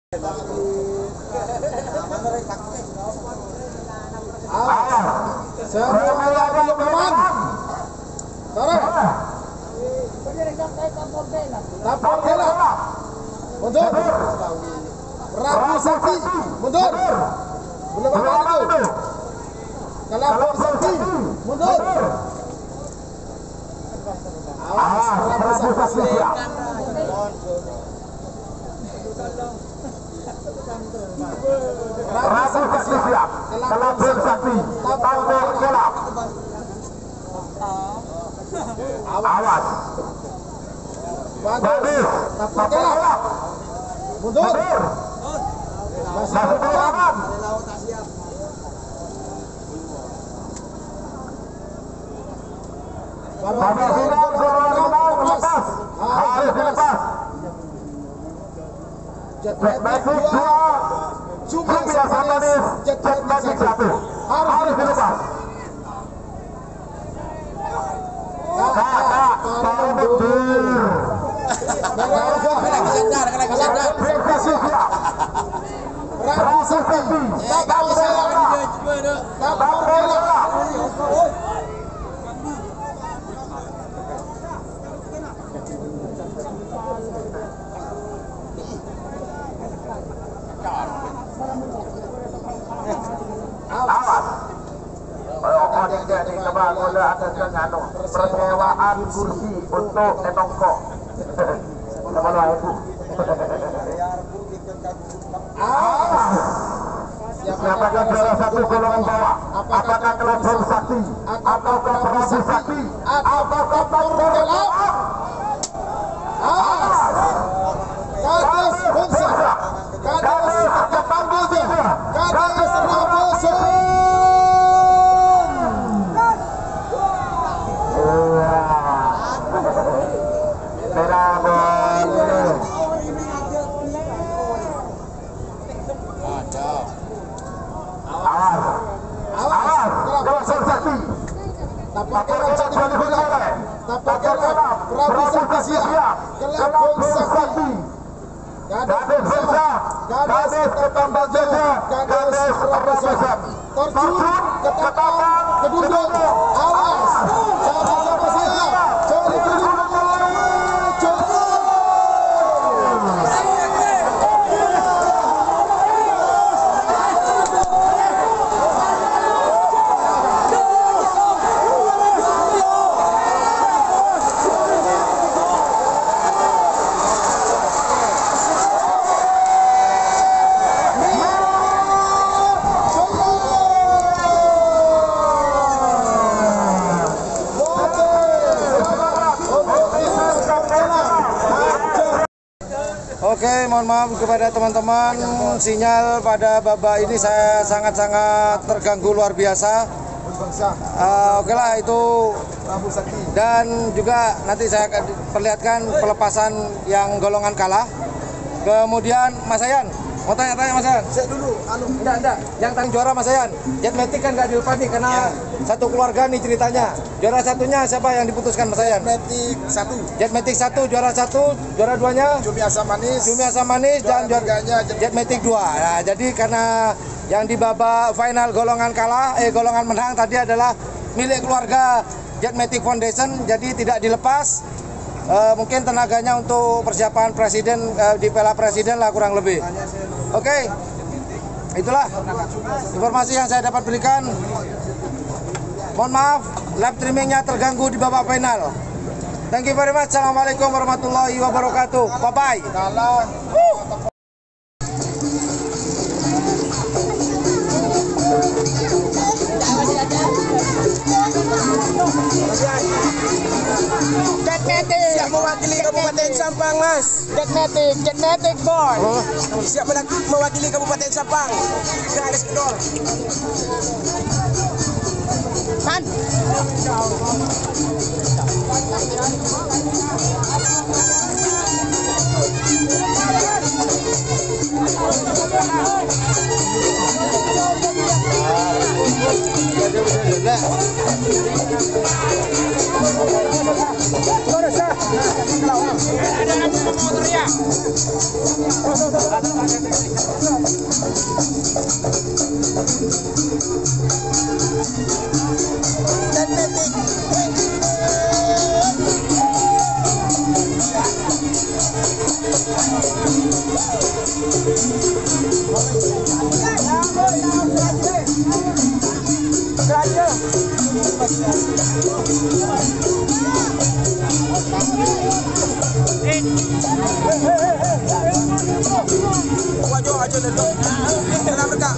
Semuanya belum aman. Tarik. Tapor bola. Mundur. Rabu Sakti. Mundur. Belum aman itu. Kelapor Sakti. Mundur. Awas. Rabu Sakti. Rabu Sakti siap. Kelapor Sakti. Tapor bola. Awas. Bagus. Tapor bola. Mundur. Masih bertahan. Babak final lepas. Harus dilepas. Jetmatic 2. Cuma Manis. Jetmatic 1. Harus dilepas. Kakak para mundur. Rabu Sakti. Tapor bola. Awas. Jadi kebangunan atas dengan persewaan kursi untuk Enongko. Nama ibu. Apakah juara satu golongan bawah? Apakah Kelapor Sakti? Atau Rabu Sakti? Atau Tapor bola? Kades Bungsa. Kades Kepanggulnya. Kades Raboson. Rabu Sakti siap. Kelapor Sakti. Kades Bungsa. Kades Kepanggulnya. Kades Raboson. Terjun ke tapak keduduk. Awas. Siapa siap. Cari keduduk. Oke, mohon maaf kepada teman-teman, sinyal pada babak ini saya sangat-sangat terganggu luar biasa. Oke lah itu, dan juga nanti saya akan perlihatkan pelepasan yang golongan kalah. Kemudian Mas Ayan, mau tanya-tanya Mas Ayan? Saya dulu, Enggak, yang tanggung juara Mas Ayan. Jetmatic kan nggak dilepas nih karena satu keluarga nih ceritanya. Juara satunya siapa yang diputuskan Mas Ayan? Jetmatic 1 juara 1, juara 2-nya Cumi Asam Manis dan juara Jetmatic 2. Nah, jadi karena yang di babak final golongan golongan menang tadi adalah milik keluarga Jetmatic Foundation, jadi tidak dilepas. Mungkin tenaganya untuk persiapan presiden di Piala Presiden lah kurang lebih. Oke, itulah informasi yang saya dapat berikan. Mohon maaf, live streamingnya terganggu di babak final. Thank you very much. Assalamualaikum warahmatullahi wabarakatuh. Bye bye. Jetmatic siap mewakili Kabupaten Sampang, Mas. Jetmatic boy. Siap mewakili Kabupaten Sampang. Garis kedor. Man. Ada motornya. Wajah aja dulu. Kenapa mereka?